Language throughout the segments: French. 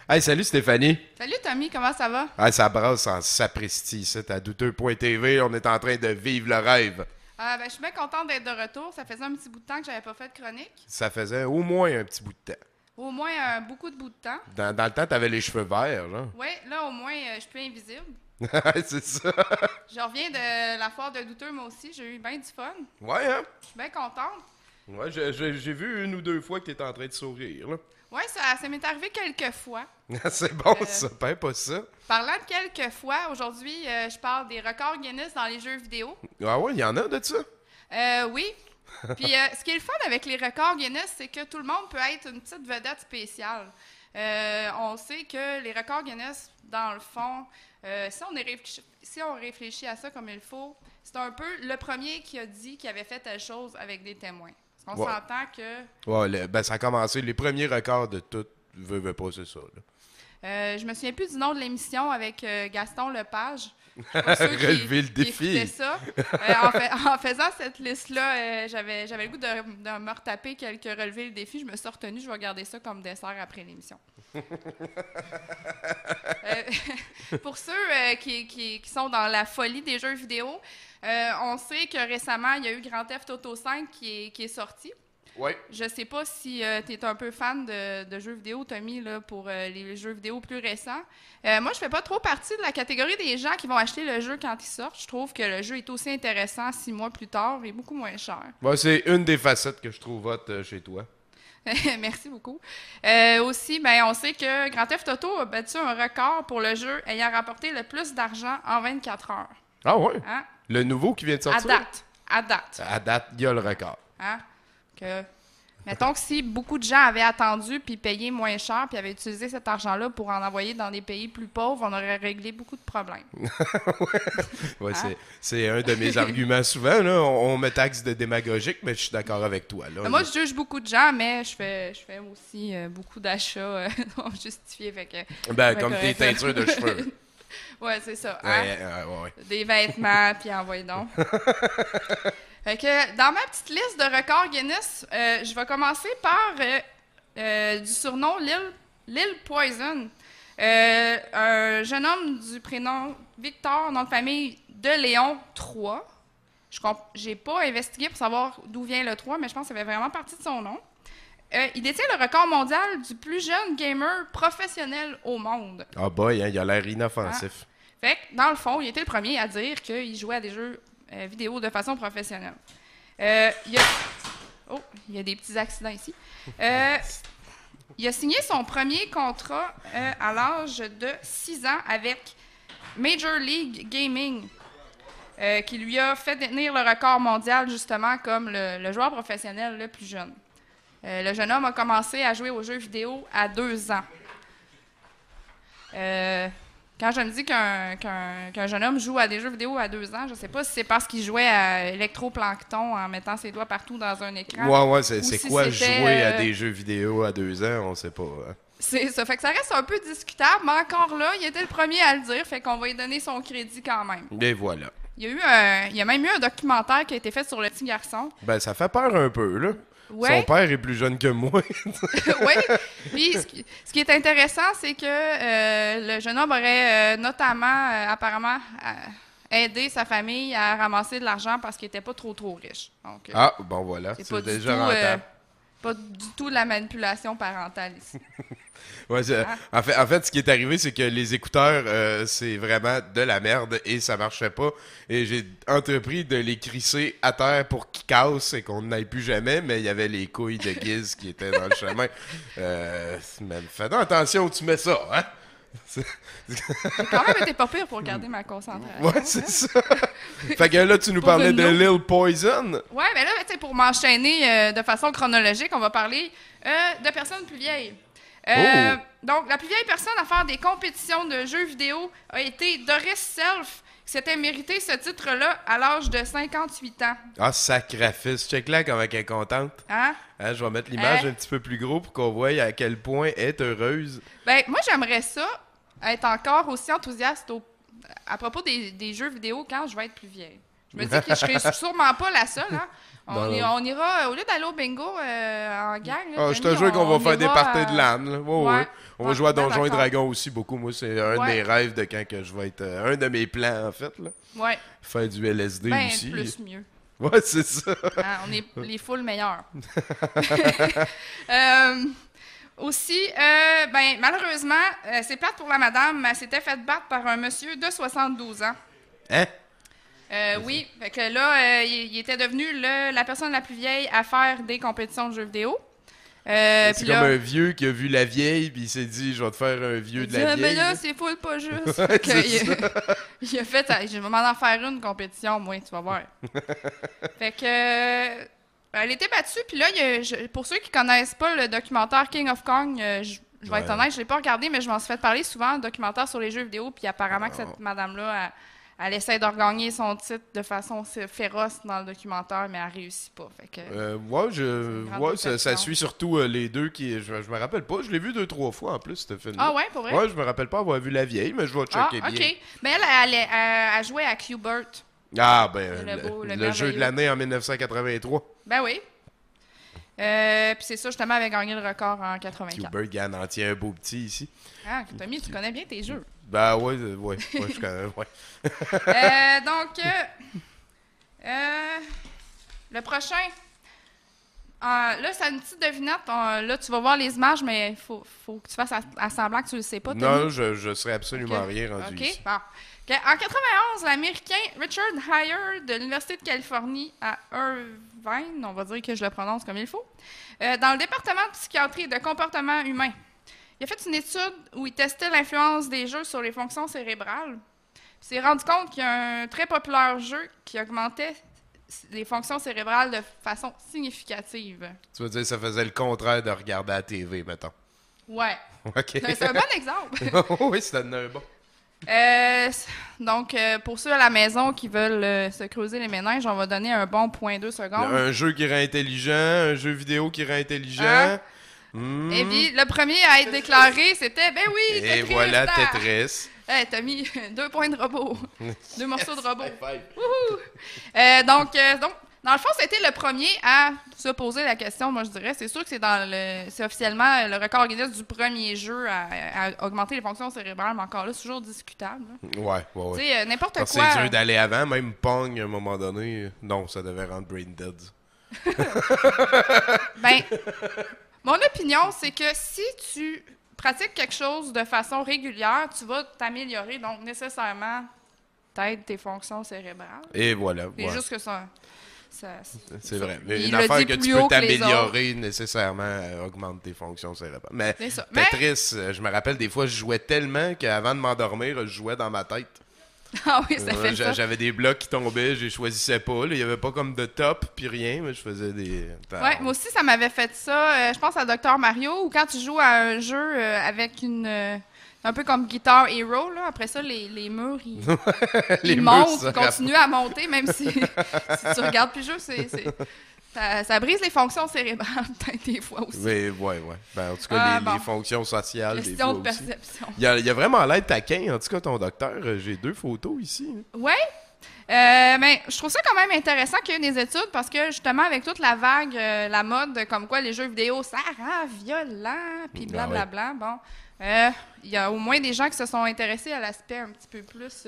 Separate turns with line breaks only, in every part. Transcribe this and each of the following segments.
Hey, salut Stéphanie!
Salut Tommy, comment ça va?
Hey, ça brasse en sapristi, ici, à douteux.tv. On est en train de vivre le rêve.
Je suis bien contente d'être de retour. Ça faisait un petit bout de temps que j'avais pas fait de chronique.
Ça faisait au moins un petit bout de temps.
Au moins beaucoup de bout de temps.
Dans le temps, t'avais les cheveux verts, genre.
Oui, là au moins je suis plus invisible.
C'est ça.
Je reviens de la foire de douteux moi aussi. J'ai eu bien du fun.
Ouais, hein?
Je suis bien contente.
Ouais, j'ai vu une ou deux fois que t'étais en train de sourire, là.
Oui, ça m'est arrivé quelques fois.
C'est bon,
Euh,
ça, perds pas ça.
Parlant de quelques fois, aujourd'hui, je parle des records Guinness dans les jeux vidéo.
Ah ouais, il y en a de ça?
Oui. Puis ce qui est le fun avec les records Guinness, c'est que tout le monde peut être une petite vedette spéciale. On sait que les records Guinness, dans le fond, si on réfléchit à ça comme il faut, c'est un peu le premier qui a dit qu'il avait fait telle chose avec des témoins. Parce qu'on
Ouais.
s'entend que...
Ouais, ben ça a commencé, les premiers records de tout, veux pas, c'est ça, là.
Je me souviens plus du nom de l'émission avec Gaston Lepage. Pour ceux
Relever le
qui
défi.
écoutaient ça. En faisant cette liste-là, j'avais le goût de me retaper quelques relevés le défi. Je me suis retenue, je vais garder ça comme dessert après l'émission. Pour ceux qui sont dans la folie des jeux vidéo, on sait que récemment, il y a eu Grand Theft Auto 5 qui est sorti.
Ouais.
Je sais pas si tu es un peu fan de jeux vidéo, Tommy, là, pour les jeux vidéo plus récents. Moi, je fais pas trop partie de la catégorie des gens qui vont acheter le jeu quand il sort. Je trouve que le jeu est aussi intéressant 6 mois plus tard et beaucoup moins cher.
Ouais, c'est une des facettes que je trouve hot chez toi.
Merci beaucoup. Aussi, on sait que Grand Theft Auto a battu un record pour le jeu ayant rapporté le plus d'argent en 24 heures.
Ah ouais?
Hein?
Le nouveau qui vient de
À
sortir?
date. À date.
À date, il y a le record.
Hein? Mettons que si beaucoup de gens avaient attendu puis payé moins cher puis avaient utilisé cet argent-là pour en envoyer dans des pays plus pauvres, on aurait réglé beaucoup de problèmes.
Ouais,
Hein?
c'est un de mes arguments souvent. Là. On me taxe de démagogique, mais je suis d'accord avec toi. Là.
Moi, je juge beaucoup de gens, mais je fais aussi beaucoup d'achats non justifiés. Fait que,
Ben, comme tes
correct.
teintures de cheveux.
Ouais, c'est ça. Hein?
Ouais.
Des vêtements, puis envoyez donc. Fait que dans ma petite liste de records Guinness, je vais commencer par du surnom Lil Poison. Un jeune homme du prénom Victor, nom de famille de Léon 3. J'ai pas investigué pour savoir d'où vient le 3, mais je pense que ça fait vraiment partie de son nom. Il détient le record mondial du plus jeune gamer professionnel au monde.
Ah boy, hein, il a l'air inoffensif.
Fait que, dans le fond, il était le premier à dire qu'il jouait à des jeux vidéo de façon professionnelle. Oh, il y a des petits accidents ici. Il a signé son premier contrat à l'âge de 6 ans avec Major League Gaming, qui lui a fait détenir le record mondial, justement, comme le joueur professionnel le plus jeune. Le jeune homme a commencé à jouer aux jeux vidéo à 2 ans. Quand je me dis qu'un jeune homme joue à des jeux vidéo à 2 ans, je sais pas si c'est parce qu'il jouait à Electroplancton en mettant ses doigts partout dans un écran.
Ouais, c'est
si
quoi
c'était,
jouer à des jeux vidéo à 2 ans? On sait pas. Hein.
C'est ça. Fait que ça reste un peu discutable, mais encore là, il était le premier à le dire, fait qu'on va lui donner son crédit quand même.
Et voilà.
Il y a même eu un documentaire qui a été fait sur le petit garçon.
Ben, ça fait peur un peu, là.
Ouais.
Son père est plus jeune que moi.
Oui. Puis ce qui est intéressant, c'est que le jeune homme aurait notamment, apparemment, aidé sa famille à ramasser de l'argent parce qu'il n'était pas trop riche. Donc,
Ah, bon, voilà.
c'est
C'est
pas du
déjà
tout,
rentable.
pas du tout de la manipulation parentale ici.
Ouais, en fait, ce qui est arrivé, c'est que les écouteurs, c'est vraiment de la merde et ça marchait pas. Et j'ai entrepris de les crisser à terre pour qu'ils cassent et qu'on n'aille plus jamais, mais il y avait les couilles de Giz qui étaient dans le chemin. Mais fais donc attention où tu mets ça, hein?
J'ai quand même été pas pire pour garder ma concentration.
Ouais, c'est ça. Fait que là, tu nous
Pour
parlais
une
de
eau.
Lil Poison.
Ouais, mais là, tu sais, pour m'enchaîner de façon chronologique, on va parler de personnes plus vieilles. Donc, la plus vieille personne à faire des compétitions de jeux vidéo a été Doris Self, qui s'était mérité ce titre-là à l'âge de 58 ans.
Ah, sacrifice. Check-là comme elle est contente.
Hein?
Hein, je vais mettre l'image un petit peu plus gros pour qu'on voie à quel point elle est heureuse.
Ben, moi, j'aimerais ça, être encore aussi enthousiaste à propos des jeux vidéo quand je vais être plus vieille. Je me dis que je serais sûrement pas la seule, hein.
Non.
On ira, au lieu d'aller au bingo en gang, là,
Je te
Tommy,
jure qu'on va faire des
ira
parties de LAN. Là. Ouais, ouais. On va jouer à
ben
Donjons et
d'accord.
Dragons aussi beaucoup. Moi, c'est un de
Ouais.
mes rêves de quand que je vais être... un de mes plans, en fait. Là.
Ouais,
Faire du LSD
ben
aussi.
plus mieux.
Ouais, c'est ça.
Hein, on est les foules meilleurs. Aussi, ben, malheureusement, c'est plate pour la madame, mais elle s'était faite battre par un monsieur de 72 ans.
Hein?
Oui, fait que là, il était devenu la personne la plus vieille à faire des compétitions de jeux vidéo.
C'est
Puis
comme
là,
un vieux qui a vu la vieille, puis il s'est dit, je vais te faire un vieux
il
de
dit,
la
ah,
vieille.
mais là,
là.
c'est full pas juste.
Ouais,
Fait que
c'est
il a fait, je vais m'en faire une compétition, moi, tu vas voir. Fait que, elle était battue, puis là, pour ceux qui connaissent pas le documentaire King of Kong, je vais être
Ouais.
honnête, je l'ai pas regardé, mais je m'en suis fait parler souvent, un documentaire sur les jeux vidéo, puis apparemment que cette madame-là, elle essaie de regagner son titre de façon féroce dans le documentaire, mais elle réussit pas. Fait que, une grande
Ouais, ça
déception.
suit surtout les deux qui... Je me rappelle pas, je l'ai vu 2-3 fois en plus, ce film.
Ah ouais, pour vrai?
Ouais, je me rappelle pas avoir vu la vieille, mais je vais
Ah,
checker
ok.
bien.
Mais elle jouait à Q-Bert.
Ah, ben,
Le beau, le
le jeu de
merveilleux.
l'année en 1983.
Ben oui. Puis c'est ça, justement, elle avait gagné le record en 84.
Hubert Gann en tient un beau petit ici.
Ah, Tommy, tu connais bien tes jeux.
Ben ouais, je connais, ouais.
Le prochain. Là, c'est une petite devinette. Là, tu vas voir les images, mais il faut que tu fasses à semblant que tu le sais pas, Tommy.
Non, je serais absolument
Ok.
rien rendu
OK,
ici.
bon. En 91, l'Américain Richard Heyer de l'Université de Californie à Irvine, on va dire que je le prononce comme il faut, dans le département de psychiatrie et de comportement humain, il a fait une étude où il testait l'influence des jeux sur les fonctions cérébrales. Il s'est rendu compte qu'il y a un très populaire jeu qui augmentait les fonctions cérébrales de façon significative.
Tu veux dire, ça faisait le contraire de regarder à la TV, mettons.
Ouais.
OK.
C'est un bon exemple.
Oui, c'était un bon.
Donc, pour ceux à la maison qui veulent se creuser les méninges, on va donner un bon 0.2 secondes.
Un jeu qui rend intelligent, un jeu vidéo qui rend intelligent.
Hein?
Hmm.
Et puis, le premier à être déclaré, c'était, ben oui,
Et
Tetris!
voilà
ah!
Tetris.
Hey, t'as mis 2 points de robot. 2 morceaux de robot.
High five.
Donc, dans le fond, c'était le premier à se poser la question, moi je dirais. C'est sûr que c'est officiellement le record Guinness du premier jeu à augmenter les fonctions cérébrales, mais encore là, c'est toujours discutable. Là.
Ouais.
Tu sais, n'importe
Parce que
quoi.
c'est dur d'aller avant, même Pong, à un moment donné. Non, ça devait rendre brain dead.
Ben, mon opinion, c'est que si tu pratiques quelque chose de façon régulière, tu vas t'améliorer, donc nécessairement t'aides tes fonctions cérébrales.
Et voilà.
C'est
ouais.
juste que ça
C'est vrai. Mais
Il
une
le
affaire
dit
que
plus
tu peux
haut que les
t'améliorer nécessairement augmente tes fonctions cérébrales. Mais
C'est ça. Mais-
Tetris, je me rappelle des fois, je jouais tellement qu'avant de m'endormir, je jouais dans ma tête.
Ah oui, ça fait ça.
J'avais des blocs qui tombaient, je les choisissais pas. là. Il y avait pas comme de top puis rien, mais je faisais des.
Ouais, moi aussi, ça m'avait fait ça. Je pense à Dr Mario, ou quand tu joues à un jeu avec un peu comme Guitar Hero, là. Après ça, les murs,
Les
ils
murs
montent,
se
ils continuent à monter, même si tu regardes plus le jeu, ça brise les fonctions cérébrales, peut-être des fois aussi.
Mais ouais. Ben, en tout cas, les fonctions sociales, des
Question
fois
de
aussi.
perception.
Il y a vraiment l'air taquin, en tout cas, ton docteur. J'ai 2 photos ici.
Ouais. Mais je trouve ça quand même intéressant qu'il y ait des études parce que justement avec toute la vague, la mode, comme quoi les jeux vidéo ça rend violent, puis blablabla. Bon, il y a au moins des gens qui se sont intéressés à l'aspect un petit peu plus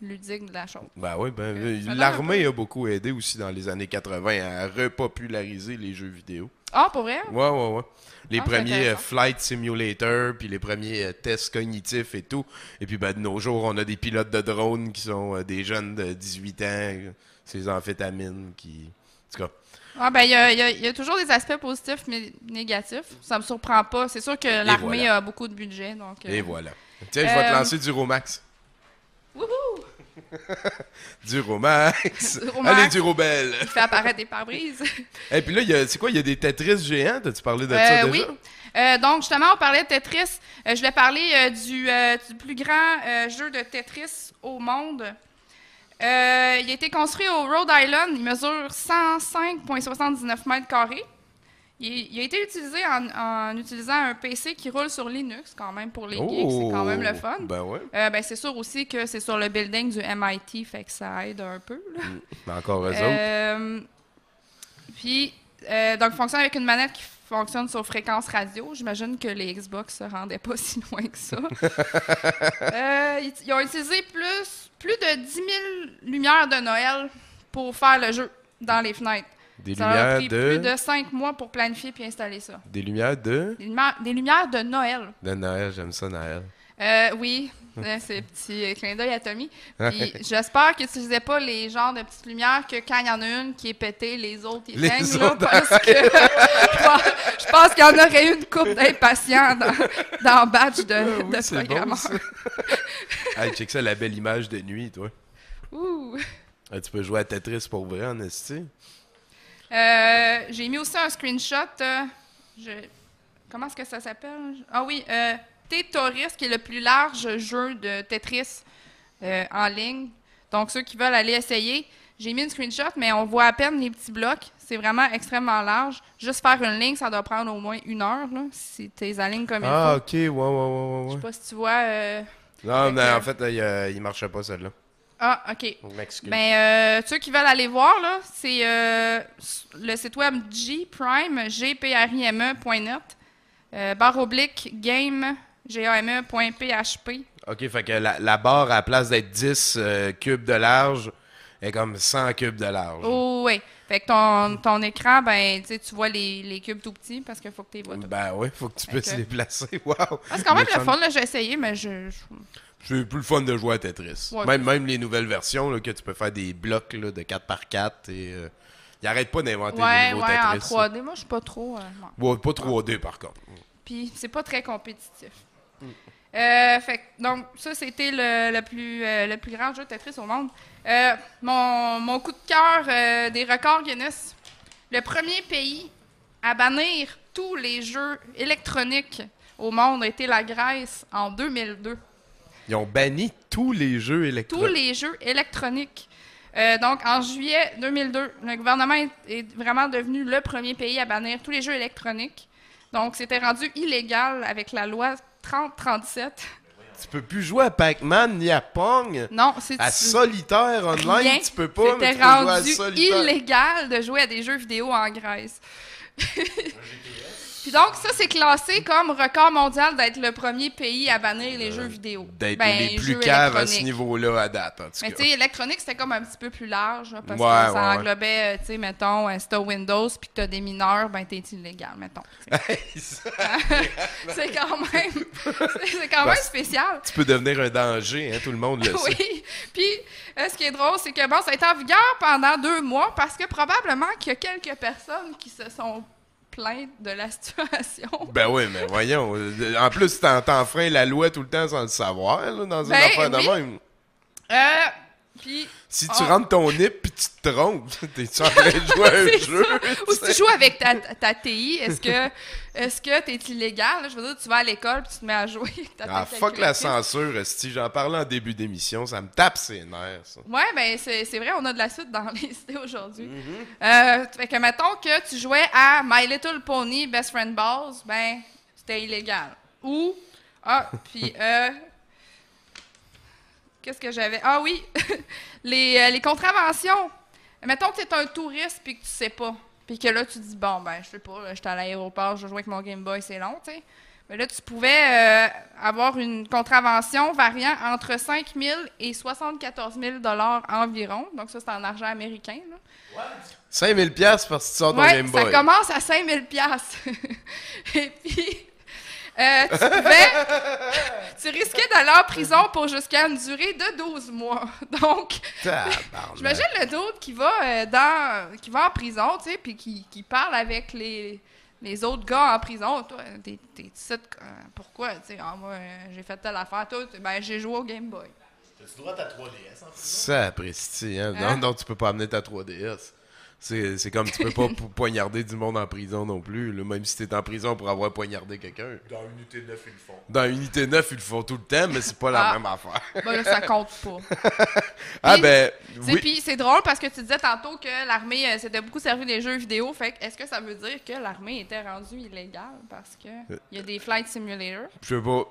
ludique de la chose.
Ben oui,
ça donne
l'armée
un peu.
a beaucoup aidé aussi dans les années 80 à repopulariser les jeux vidéo.
Ah, pour vrai?
Ouais. Les
Ah, c'est
premiers
intéressant.
Flight Simulator, puis les premiers tests cognitifs et tout. Et puis, ben, de nos jours, on a des pilotes de drones qui sont des jeunes de 18 ans, ces amphétamines qui... En tout cas,
Ah, ben il y a toujours des aspects positifs mais négatifs. Ça me surprend pas. C'est sûr que l'armée
voilà.
a beaucoup de budget, donc.
et voilà. Tiens, je vais te lancer du Romax.
Wouhou!
Du Romax.
Du Romax.
Allez, du Robel.
Il fait apparaître des pare-brises.
Et puis là, c'est quoi? Il y a des Tetris géants? T'as-tu parlé de ça déjà?
Oui. Donc, justement, on parlait de Tetris. Je voulais parler du plus grand jeu de Tetris au monde. Il a été construit au Rhode Island. Il mesure 105,79 mètres carrés. Il a été utilisé en utilisant un PC qui roule sur Linux, quand même, pour les geeks. C'est quand même le fun.
Ben ouais.
C'est sûr aussi que c'est sur le building du MIT, fait que ça aide un peu. Là.
Mais encore eux autres.
Puis, donc, fonctionne avec une manette qui fonctionne sur fréquence radio. J'imagine que les Xbox se rendaient pas si loin que ça. Ils ont utilisé plus de 10 000 lumières de Noël pour faire le jeu dans les fenêtres. Ça a pris plus de 5 mois pour planifier puis installer ça.
Des lumières de...
Des lumières de Noël.
De Noël, j'aime ça, Noël.
Oui, c'est un petit clin d'œil à Tommy. Puis j'espère qu'ils n'utilisaient pas les genres de petites lumières que quand il y en a une qui est pétée, les autres ils éteignent, là, parce que je pense qu'il y en aurait eu une couple d'impatients dans le badge de programmeurs.
Bon, hey, check ça, la belle image de nuit, toi.
Ouh!
Tu peux jouer à Tetris pour vrai, en esti?
J'ai mis aussi un screenshot. Comment est-ce que ça s'appelle? Ah oui, Tetris, qui est le plus large jeu de Tetris en ligne. Donc, ceux qui veulent aller essayer, j'ai mis une screenshot, mais on voit à peine les petits blocs. C'est vraiment extrêmement large. Juste faire une ligne, ça doit prendre au moins 1 heure, là, si tu les alignes comme il faut.
Ah, ok, ouais.
Je sais pas si tu vois...
non, mais en fait, il marchait pas, celle-là.
Ah, OK.
Je m'excuse.
Ben, ceux qui veulent aller voir, là, c'est le site web gprime.net, /game, game.php.
OK, fait que la barre, à la place d'être 10 cubes de large, est comme 100 cubes de large.
Oh, oui. Fait que ton écran, ben, tu vois les cubes tout petits parce qu'il faut que tu les vois tout.
Ben oui, faut que tu puisses les placer. Wow!
C'est quand même le fun, là, j'ai essayé, mais
c'est plus le fun de jouer à Tetris.
Ouais,
même les nouvelles versions, là, que tu peux faire des blocs là, de 4x4 et... ils arrêtent pas d'inventer des nouveaux Tetris.
En 3D, moi, je suis pas trop...
Ouais, pas 3D, par contre.
Puis, c'est pas très compétitif. Fait que, donc, ça, c'était le plus grand jeu de Tetris au monde. Mon coup de cœur des records Guinness. Le premier pays à bannir tous les jeux électroniques au monde a été la Grèce en 2002.
Ils ont banni tous les jeux électroniques.
Tous les jeux électroniques. Donc, en juillet 2002, le gouvernement est vraiment devenu le premier pays à bannir tous les jeux électroniques. Donc, c'était rendu illégal avec la loi 3037.
Tu peux plus jouer à Pac-Man ni à Pong.
Non, c'est
à solitaire online,
rien.
Tu peux pas, mais tu
c'était
peux jouer à
rendu
solitaire.
illégal de jouer à des jeux vidéo en Grèce. Puis donc, ça, c'est classé comme record mondial d'être le premier pays à bannir les jeux vidéo.
D'être les plus caves à ce niveau-là à date, en tout
Mais
cas.
tu sais, électronique, c'était comme un petit peu plus large, là, parce
Ouais,
que ça englobait, tu sais, mettons, si t'as Windows puis que t'as des mineurs, ben t'es illégal, mettons. C'est quand même spécial.
Tu peux devenir un danger, hein, tout le monde le sait.
Oui. Puis, ce qui est drôle, c'est que, bon, ça a été en vigueur pendant 2 mois parce que probablement qu'il y a quelques personnes qui se sont plaintes de la situation.
Ben oui, mais voyons. En plus, t'enfreins la loi tout le temps sans le savoir, là, dans une affaire de même.
Puis...
Si tu rentres ton nip puis tu te trompes, t'es-tu en train de jouer à un jeu?
Ou si tu joues avec ta TI, est-ce que t'es illégal? Là? Je veux dire, tu vas à l'école puis tu te mets à jouer avec ta
fuck la censure, esti. J'en parlais en début d'émission, ça me tape ses nerfs, ça.
Ouais, ben c'est vrai, on a de la suite dans les idées aujourd'hui. Fait que mettons que tu jouais à My Little Pony Best Friend Balls, ben c'était illégal. Ou, puis qu'est-ce que j'avais? Ah oui, les contraventions. Mettons que tu es un touriste puis que tu sais pas. Puis que là, tu dis, bon, ben, je sais pas, là, j'étais à l'aéroport, je joue avec mon Game Boy, c'est long, tu sais. Mais là, tu pouvais avoir une contravention variant entre 5 000 et 74 000 environ. Donc ça, c'est en argent américain, là.
What? 5 000 parce que tu sors ton Game Boy.
Ça commence à 5 000 Et puis... tu risquais d'aller en prison pour jusqu'à une durée de 12 mois. Donc, j'imagine le doute qui va en prison, tu sais, puis qui parle avec les autres gars en prison. Toi, t'es ici, pourquoi? Tu sais, moi, j'ai fait telle affaire. Toi, ben, j'ai joué au Game Boy.
T'as-tu droit à ta 3DS en prison?
Ça apprécie, hein? Non, tu peux pas amener ta 3DS. C'est comme tu peux pas poignarder du monde en prison non plus, là, même si t'es en prison pour avoir poignardé quelqu'un.
Dans Unité 9, ils le font.
Dans Unité 9, ils le font tout le temps, mais c'est pas la même affaire.
Ben là, ça compte pas.
Ah ben, oui.
Puis c'est drôle parce que tu disais tantôt que l'armée s'était beaucoup servi des jeux vidéo. Fait que est-ce que ça veut dire que l'armée était rendue illégale parce que il y a des flight simulators?
Je sais pas.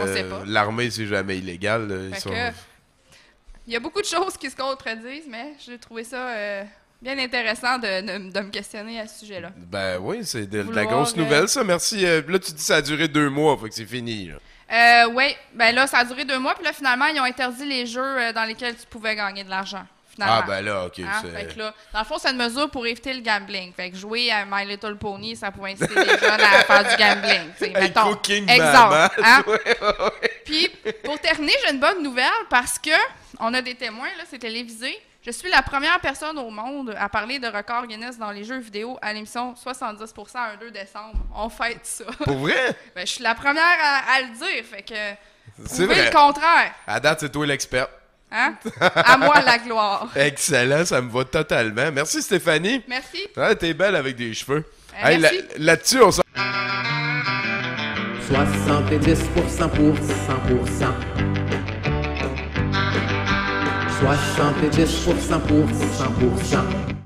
On sait pas.
L'armée, c'est jamais illégal. Là, ils sont...
Il y a beaucoup de choses qui se contredisent, mais j'ai trouvé ça bien intéressant de me questionner à ce sujet-là.
Ben oui, c'est de la grosse nouvelle, ça. Merci. Là, tu dis que ça a duré 2 mois, fait que c'est fini.
Oui, ben là, ça a duré 2 mois, puis là, finalement, ils ont interdit les jeux dans lesquels tu pouvais gagner de l'argent.
Ah, ben là, OK.
Hein? Fait que là, dans le fond, c'est une mesure pour éviter le gambling. Fait que jouer à My Little Pony, ça pouvait inciter les jeunes à faire du gambling. Mettons, exemple. Hein? Puis, pour terminer, j'ai une bonne nouvelle parce que on a des témoins, là, c'est télévisé. Je suis la première personne au monde à parler de record Guinness dans les jeux vidéo à l'émission 70% un 2 décembre. On fête ça.
Pour vrai?
Ben, je suis la première à le dire. Fait que,
c'est
prouvez
vrai.
le contraire.
À date, c'est toi l'expert.
Hein? À moi la gloire.
Excellent, ça me va totalement. Merci Stéphanie.
Merci.
Ouais, t'es belle avec des cheveux.
Merci.
Là-dessus, on s'en...
70% pour 100%. 70% pour 100%.